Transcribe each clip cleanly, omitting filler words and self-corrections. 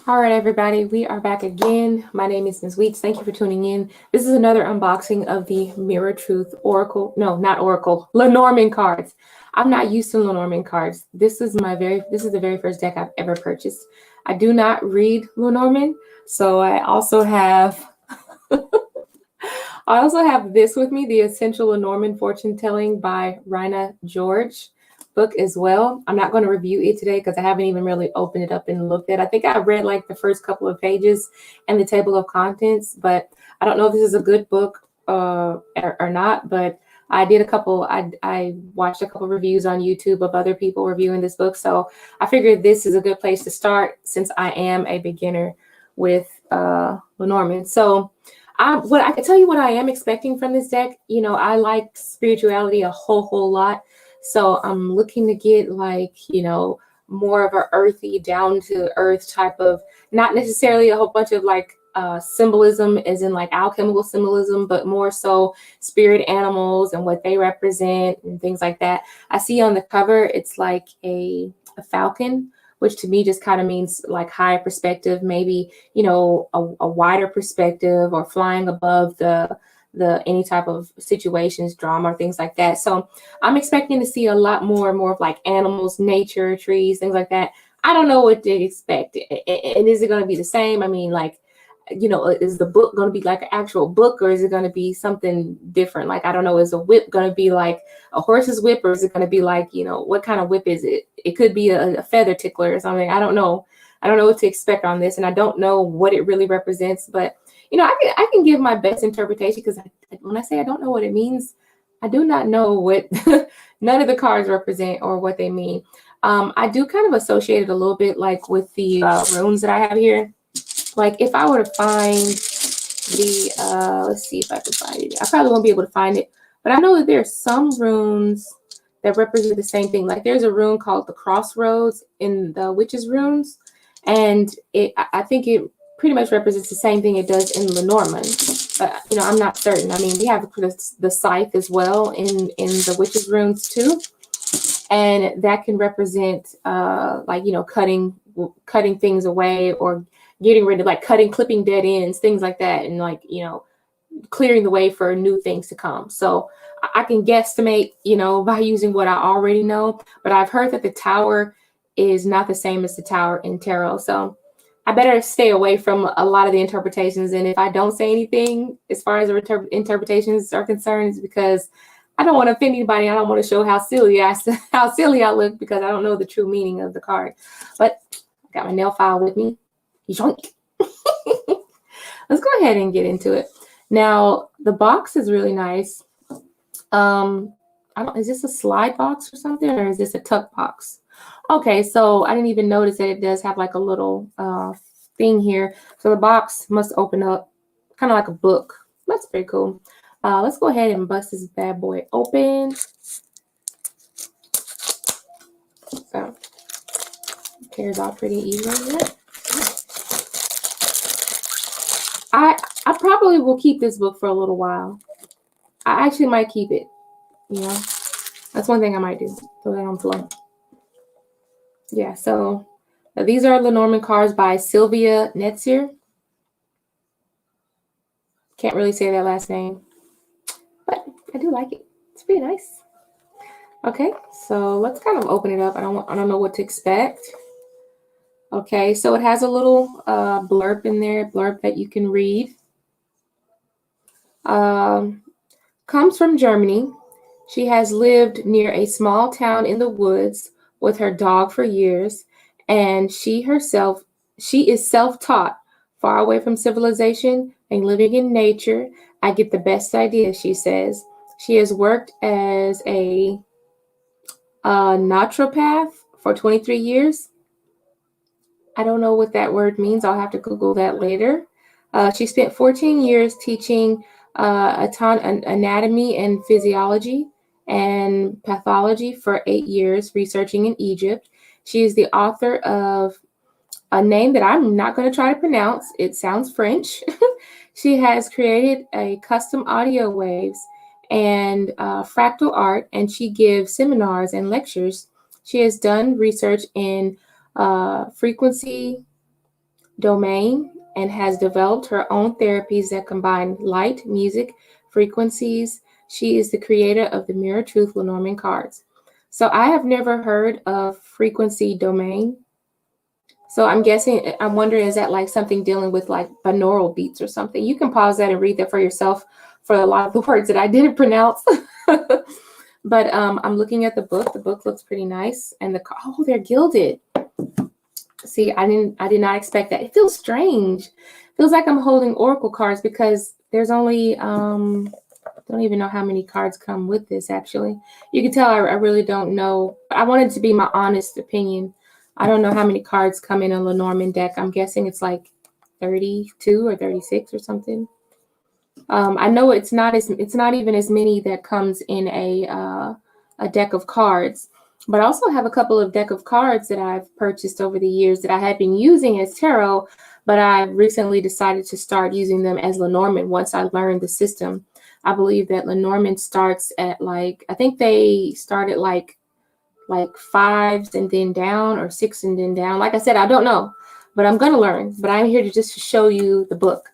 All right, everybody, we are back again. My name is Ms. Weeks. Thank you for tuning in. This is another unboxing of the Mirror Truth Oracle. No, not Oracle. Lenormand cards. I'm not used to Lenormand cards. This is the very first deck I've ever purchased. I do not read Lenormand, so I also have this with me, the Essential Lenormand Fortune Telling by Rina George book as well. I'm not going to review it today because I haven't even really opened it up and looked at it. I think I read like the first couple of pages and the table of contents, but I don't know if this is a good book or not. But I watched a couple reviews on YouTube of other people reviewing this book. So I figured this is a good place to start since I am a beginner with Lenormand. So I can tell you what I am expecting from this deck. You know, I like spirituality a whole lot. So I'm looking to get more of a earthy, down to earth type of, not necessarily a whole bunch of symbolism as in like alchemical symbolism, but more so spirit animals and what they represent and things like that. I see on the cover, it's like a falcon, which to me just kind of means like higher perspective, maybe, a wider perspective or flying above the any type of situations, drama, or things like that. So I'm expecting to see a lot more and more of like animals, nature, trees, things like that. I don't know what to expect. And is it going to be the same? I mean, is the book going to be like an actual book, or is it going to be something different? Like, I don't know, is a whip going to be like a horse's whip, or is it going to be like, what kind of whip is it? It could be a feather tickler or something. I don't know. I don't know what to expect on this, and I don't know what it really represents, but I can give my best interpretation, because when I say I don't know what it means, I do not know what none of the cards represent or what they mean. I do kind of associate it a little bit like with the runes that I have here. Like if I were to find let's see if I can find it. I probably won't be able to find it, but I know that there are some runes that represent the same thing. Like there's a rune called the Crossroads in the Witches runes, and I think it pretty much represents the same thing it does in Lenormand. But I'm not certain. I mean, we have the scythe as well in the Witches runes too, and that can represent cutting things away, or getting rid of, like, clipping dead ends, things like that, and clearing the way for new things to come. So I can guesstimate, by using what I already know, but I've heard that the tower is not the same as the tower in tarot. So I better stay away from a lot of the interpretations. And if I don't say anything as far as the interpretations are concerned, it's because I don't want to offend anybody. I don't want to show how silly I look, because I don't know the true meaning of the card. But I got my nail file with me. Yoink. Let's go ahead and get into it. Now, the box is really nice. Is this a slide box or something, or is this a tuck box? Okay, so I didn't even notice that it does have like a little thing here. So the box must open up kind of like a book. That's pretty cool. Let's go ahead and bust this bad boy open. So it tears off pretty easily. I probably will keep this book for a little while. I actually might keep it. That's one thing I might do. Throw that on the floor. Yeah, so these are Lenormand cards by Sylvia Netzier. Can't really say that last name, but I do like it. It's pretty nice. Okay, so let's kind of open it up. I don't know what to expect. Okay, so it has a little blurb in there, blurb that you can read. Comes from Germany. She has lived near a small town in the woods with her dog for years, and she is self-taught, far away from civilization and living in nature. I get the best ideas, she says. She has worked as a naturopath for 23 years. I don't know what that word means. I'll have to Google that later. She spent 14 years teaching anatomy and physiology and pathology for 8 years, researching in Egypt. She is the author of a name that I'm not going to try to pronounce. It sounds French. She has created a custom audio waves and fractal art, and she gives seminars and lectures. She has done research in frequency domain and has developed her own therapies that combine light, music, frequencies. She is the creator of the Mirror Truth Lenormand cards. So I have never heard of frequency domain. So I'm wondering, is that like something dealing with like binaural beats or something? You can pause that and read that for yourself for a lot of the words that I didn't pronounce. But I'm looking at the book. The book looks pretty nice. And oh, they're gilded. See, I did not expect that. It feels strange. It feels like I'm holding oracle cards because there's only don't even know how many cards come with this actually. You can tell I really don't know. I wanted it to be my honest opinion. I don't know how many cards come in a Lenormand deck. I'm guessing it's like 32 or 36 or something. I know it's not even as many that comes in a deck of cards. But I also have a couple of deck of cards that I've purchased over the years that I had been using as tarot, but I recently decided to start using them as Lenormand once I learned the system. I believe that Lenormand starts at like, I think they start at like 5s and then down, or 6 and then down. Like I said, I don't know, but I'm going to learn. But I'm here to just show you the book.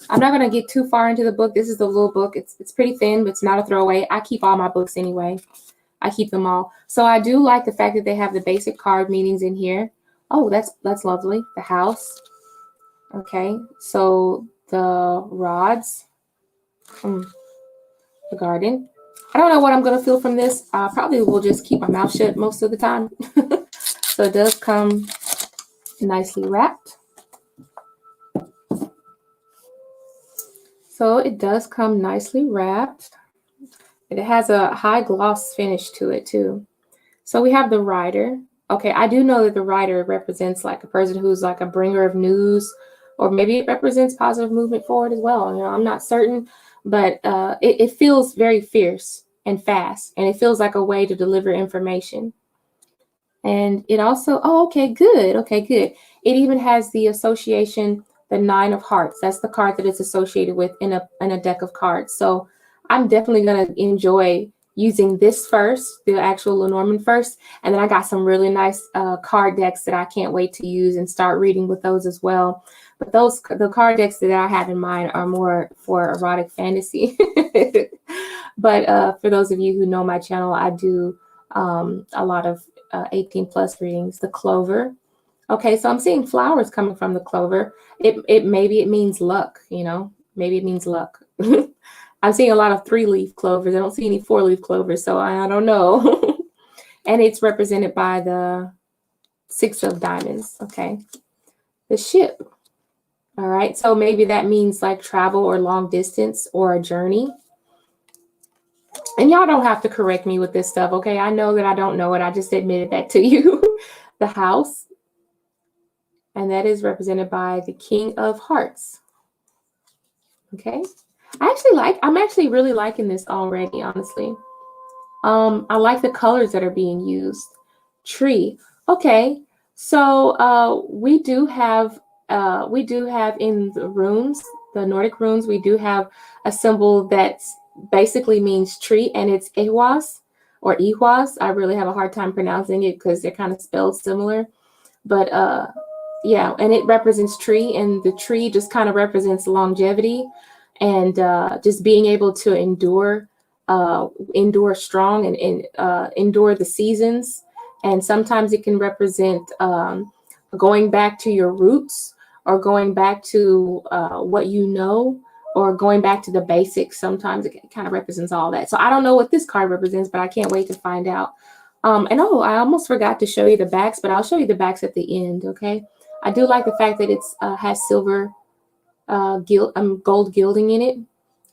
I'm not going to get too far into the book. This is the little book. It's pretty thin, but it's not a throwaway. I keep all my books anyway. I keep them all. So I do like the fact that they have the basic card meanings in here. Oh, that's lovely. The house. Okay. So the rods. The garden. I don't know what I'm going to feel from this. I probably will just keep my mouth shut most of the time. So it does come nicely wrapped. So it does come nicely wrapped. It has a high gloss finish to it too. So we have the rider. Okay, I do know that the rider represents like a person who's like a bringer of news, or maybe it represents positive movement forward as well. You know, I'm not certain, but it feels very fierce and fast, and it feels like a way to deliver information. And it also, oh, okay, good. Okay, good. It even has the association, the 9 of hearts. That's the card that it's associated with in a deck of cards. So I'm definitely going to enjoy using this first, the actual Lenormand first. And then I got some really nice card decks that I can't wait to use and start reading with those as well. But the card decks that I have in mind are more for erotic fantasy. But for those of you who know my channel, I do a lot of 18 plus readings. The clover. Okay, so I'm seeing flowers coming from the clover. Maybe it means luck, you know, maybe it means luck. I'm seeing a lot of 3-leaf clovers. I don't see any 4-leaf clovers, so I don't know. And it's represented by the 6 of diamonds. Okay, the ship. All right, so maybe that means like travel or long distance or a journey. And y'all don't have to correct me with this stuff, okay? I know that I don't know it. I just admitted that to you. The house. And that is represented by the King of Hearts. Okay. I'm actually really liking this already, honestly. I like the colors that are being used. Tree. Okay. So we do have in the runes, the Nordic runes, we do have a symbol that basically means tree, and it's Ehwas or Ehwas. I really have a hard time pronouncing it because they're kind of spelled similar. But yeah, and it represents tree, and the tree just kind of represents longevity and just being able to endure strong and endure the seasons. And sometimes it can represent going back to your roots, or going back to what you know, or going back to the basics. Sometimes it kind of represents all that. So I don't know what this card represents, but I can't wait to find out. And oh, I almost forgot to show you the backs, but I'll show you the backs at the end, okay? I do like the fact that it's has silver gold gilding in it.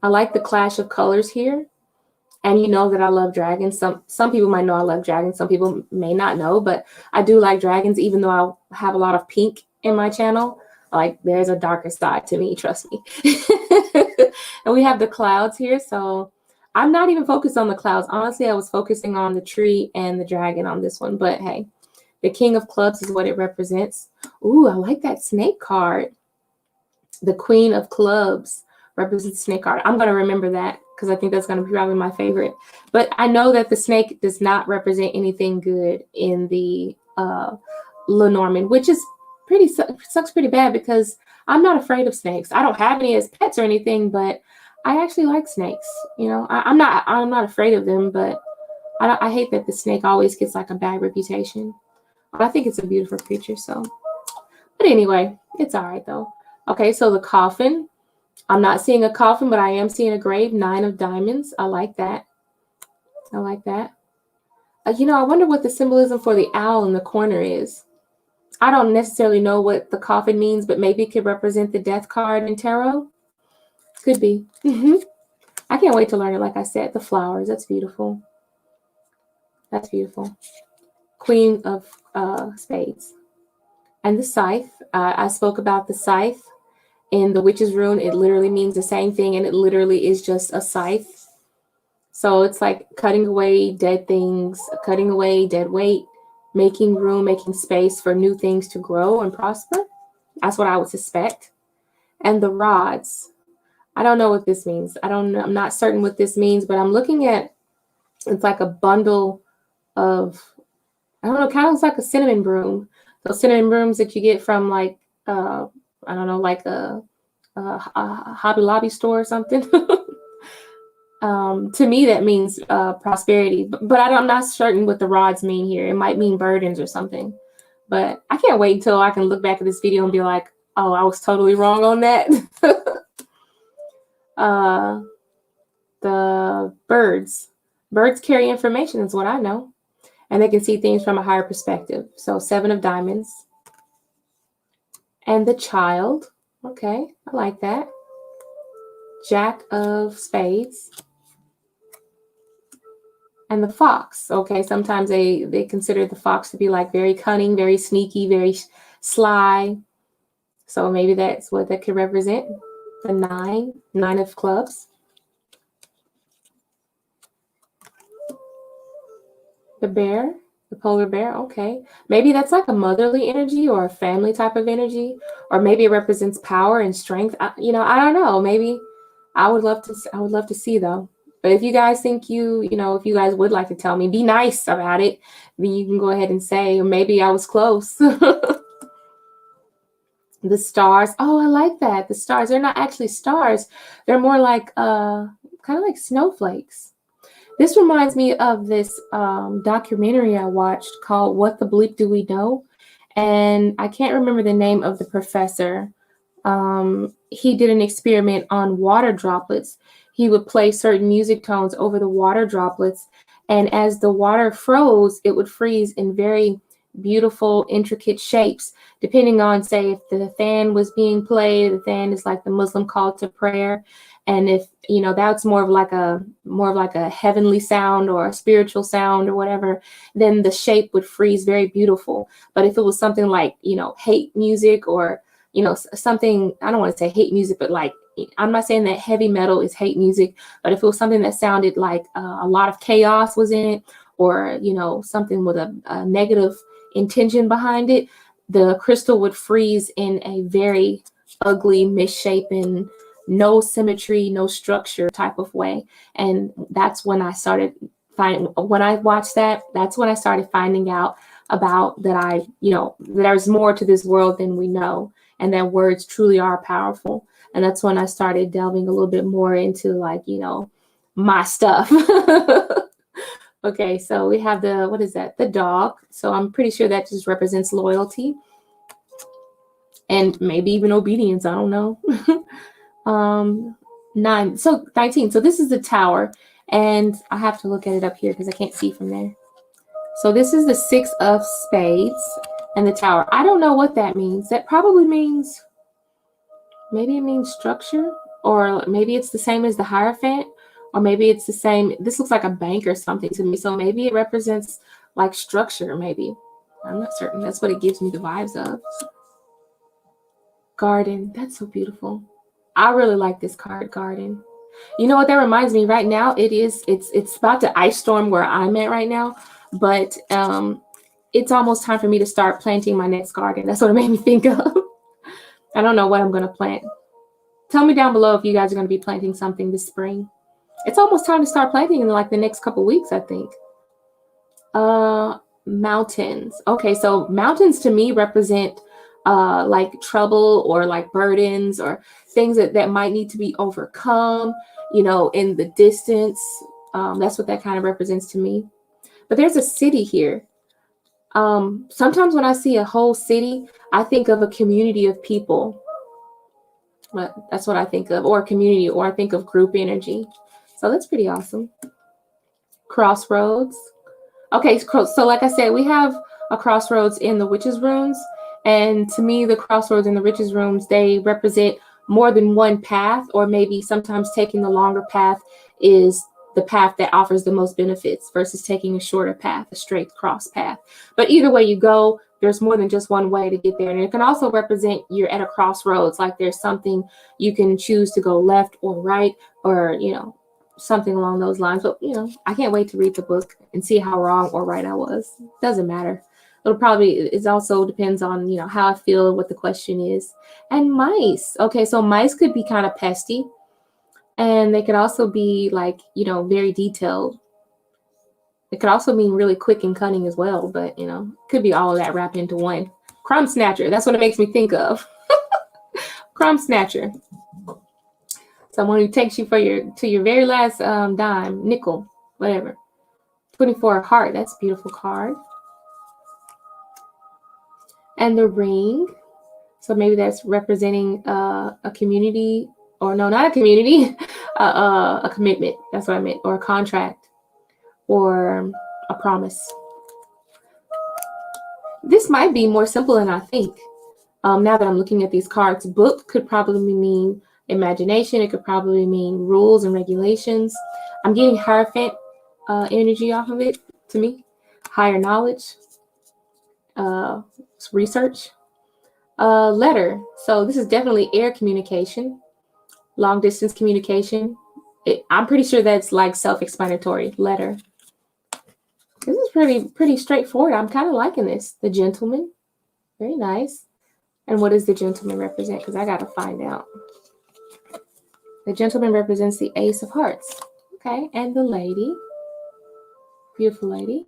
I like the clash of colors here. And you know that I love dragons. Some people might know I love dragons. Some people may not know, but I do like dragons, even though I have a lot of pink in my channel. Like, there's a darker side to me, trust me. And we have the clouds here. So I'm not even focused on the clouds. Honestly, I was focusing on the tree and the dragon on this one. But hey, the King of Clubs is what it represents. Ooh, I like that snake card. The Queen of Clubs represents the snake card. I'm going to remember that because I think that's going to be probably my favorite. But I know that the snake does not represent anything good in the Lenormand, which is sucks pretty bad because I'm not afraid of snakes. I don't have any as pets or anything, but I actually like snakes. You know, I'm not afraid of them, but I hate that the snake always gets like a bad reputation. But I think it's a beautiful creature. So, but anyway, it's all right though. Okay, so the coffin. I'm not seeing a coffin, but I am seeing a grave. 9 of diamonds. I like that. I like that. You know, I wonder what the symbolism for the owl in the corner is. I don't necessarily know what the coffin means, but maybe it could represent the death card in tarot. Could be. I can't wait to learn it. Like I said, the flowers. That's beautiful. That's beautiful. Queen of Spades. And the scythe. I spoke about the scythe in the witch's rune. It literally means the same thing, and it literally is just a scythe. So it's like cutting away dead things, cutting away dead weight, making room, making space for new things to grow and prosper. That's what I would suspect. And the rods. I don't know what this means. I'm not certain what this means, but I'm looking at, it's like a bundle of, I don't know, kind of looks like a cinnamon broom. Those cinnamon brooms that you get from like, I don't know, like a Hobby Lobby store or something. To me, that means prosperity, but I'm not certain what the rods mean here. It might mean burdens or something, but I can't wait until I can look back at this video and be like, oh, I was totally wrong on that. The birds carry information is what I know, and they can see things from a higher perspective. So 7 of diamonds. And the child. Okay, I like that. Jack of spades. And the fox. Okay, sometimes they consider the fox to be like very cunning, very sneaky, very sly. So maybe that's what that could represent. The 9 of clubs. The bear, the polar bear. Okay, maybe that's like a motherly energy or a family type of energy, or maybe it represents power and strength. You know, I don't know. Maybe I would love to see though. But if you guys think if you guys would like to tell me, be nice about it, then you can go ahead and say, or maybe I was close. The stars. Oh, I like that. The stars. They're not actually stars. They're more like kind of like snowflakes. This reminds me of this documentary I watched called What the Bleep Do We Know? And I can't remember the name of the professor. He did an experiment on water droplets. He would play certain music tones over the water droplets. And as the water froze, it would freeze in very beautiful, intricate shapes, depending on, say, if the fan was being played. The fan is like the Muslim call to prayer. And if, that's more of like a heavenly sound or a spiritual sound or whatever, then the shape would freeze very beautiful. But if it was something like, hate music or, something, I don't want to say hate music, but like, I'm not saying that heavy metal is hate music, but if it was something that sounded like a lot of chaos was in it, or, something with a negative intention behind it, the crystal would freeze in a very ugly, misshapen, no symmetry, no structure type of way. And that's when I started when I watched that, that's when I started finding out about that there's more to this world than we know, and that words truly are powerful. And that's when I started delving a little bit more into like, my stuff. Okay, so we have what is that? The dog. So I'm pretty sure that just represents loyalty and maybe even obedience. I don't know. 19. So this is the tower, and I have to look at it up here because I can't see from there. So this is the 6 of spades and the tower. I don't know what that means. That probably means, maybe it means structure, or maybe it's the same as the Hierophant, or maybe it's the same. This looks like a bank or something to me. So maybe it represents like structure, maybe. I'm not certain. That's what it gives me the vibes of. Garden. That's so beautiful. I really like this card, garden. You know what that reminds me right now? It's about to ice storm where I'm at right now, but it's almost time for me to start planting my next garden. That's what it made me think of. I don't know what I'm going to plant. Tell me down below if you guys are going to be planting something this spring. It's almost time to start planting in like the next couple weeks, I think. Mountains. Okay, so mountains to me represent like trouble or like burdens or things that might need to be overcome, you know, in the distance. That's what that kind of represents to me. But there's a city here. Sometimes when I see a whole city, I think of a community of people. But that's what I think of, or community, or I think of group energy. So that's pretty awesome. Crossroads. Okay, so like I said, we have a crossroads in the witches' rooms. And to me, the crossroads in the witches' rooms, they represent more than one path, or maybe sometimes taking the longer path is the path that offers the most benefits versus taking a shorter path, a straight cross path. But either way you go, there's more than just one way to get there. And it can also represent you're at a crossroads, like there's something you can choose to go left or right, or, you know, something along those lines. But, you know, I can't wait to read the book and see how wrong or right I was. Doesn't matter. It'll probably, it also depends on, you know, how I feel, what the question is. And mice. Okay, so mice could be kind of pesty. And they could also be like, you know, very detailed. It could also mean really quick and cunning as well. But, you know, could be all of that wrapped into one. Crumb snatcher. That's what it makes me think of. Crumb snatcher. Someone who takes you for to your very last dime, nickel, whatever. 24 heart. That's a beautiful card. And the ring. So maybe that's representing a community, or no, not a community, a commitment. That's what I meant, or a contract, or a promise. This might be more simple than I think. Now that I'm looking at these cards, book could probably mean imagination. It could probably mean rules and regulations. I'm getting Hierophant energy off of it, to me. Higher knowledge, research. Letter. So this is definitely air communication, long distance communication. I'm pretty sure that's like self-explanatory. Letter. This is pretty straightforward. I'm kind of liking this. The gentleman. Very nice. And what does the gentleman represent? Because I got to find out. The gentleman represents the Ace of Hearts. Okay. And the lady. Beautiful lady.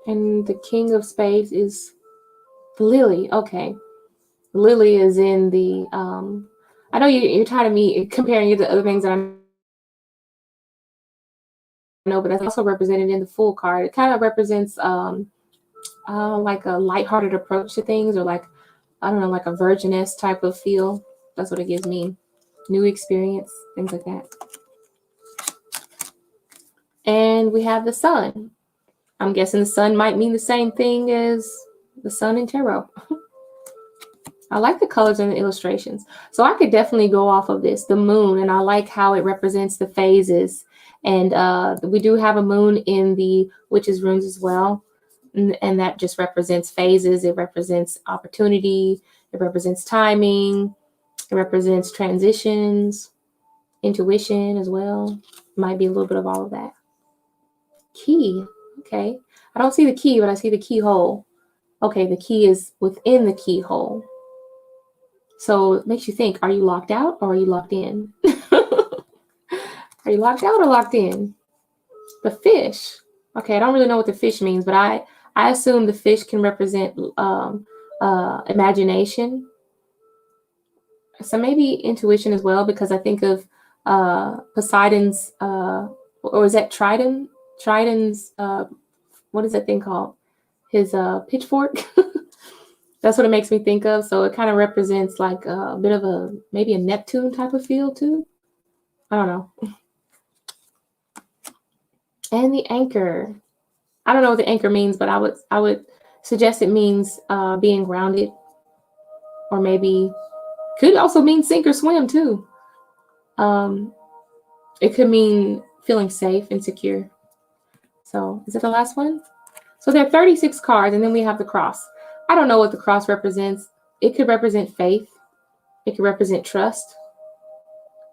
And the King of Spades is the lily. Okay. Lily is in the, I know you're tired of me comparing it to other things that I know, but that's also represented in the Fool card. It kind of represents like a lighthearted approach to things, or like, I don't know, like a virginess type of feel. That's what it gives me. New experience, things like that. And we have the sun. I'm guessing the sun might mean the same thing as the sun in tarot. I like the colors and the illustrations. So I could definitely go off of this, the moon, and I like how it represents the phases. And we do have a moon in the witches' rooms as well. And that just represents phases. It represents opportunity. It represents timing. It represents transitions, intuition as well. Might be a little bit of all of that. Key. Okay. I don't see the key, but I see the keyhole. Okay, the key is within the keyhole. So it makes you think, are you locked out or are you locked in? Are you locked out or locked in? The fish. Okay, I don't really know what the fish means, but I assume the fish can represent imagination. So maybe intuition as well, because I think of Poseidon's, or is that Triton? Triton's, what is that thing called? His pitchfork. That's what it makes me think of. So it kind of represents like a bit of maybe a Neptune type of feel too. I don't know. And the anchor. I don't know what the anchor means, but I would suggest it means being grounded, or maybe could also mean sink or swim too. It could mean feeling safe and secure. So is it the last one? So there are 36 cards, and then we have the cross. I don't know what the cross represents. It could represent faith. It could represent trust.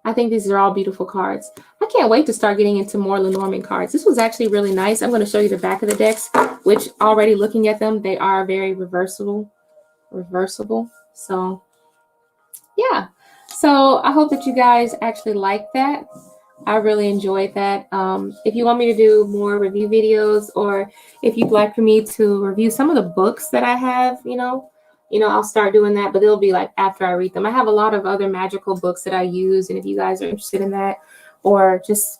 I think these are all beautiful cards. I can't wait to start getting into more Lenormand cards. This was actually really nice. I'm going to show you the back of the decks, which already looking at them, they are very reversible. So yeah. So I hope that you guys actually like that. I really enjoyed that. If you want me to do more review videos, or if you'd like for me to review some of the books that I have, I'll start doing that, but it'll be like after I read them. I have a lot of other magical books that I use, and if you guys are interested in that, or just,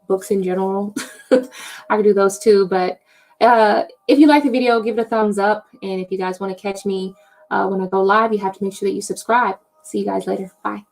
books in general, I could do those too. But if you like the video, give it a thumbs up. And if you guys want to catch me when I go live, you have to make sure that you subscribe. See you guys later. Bye.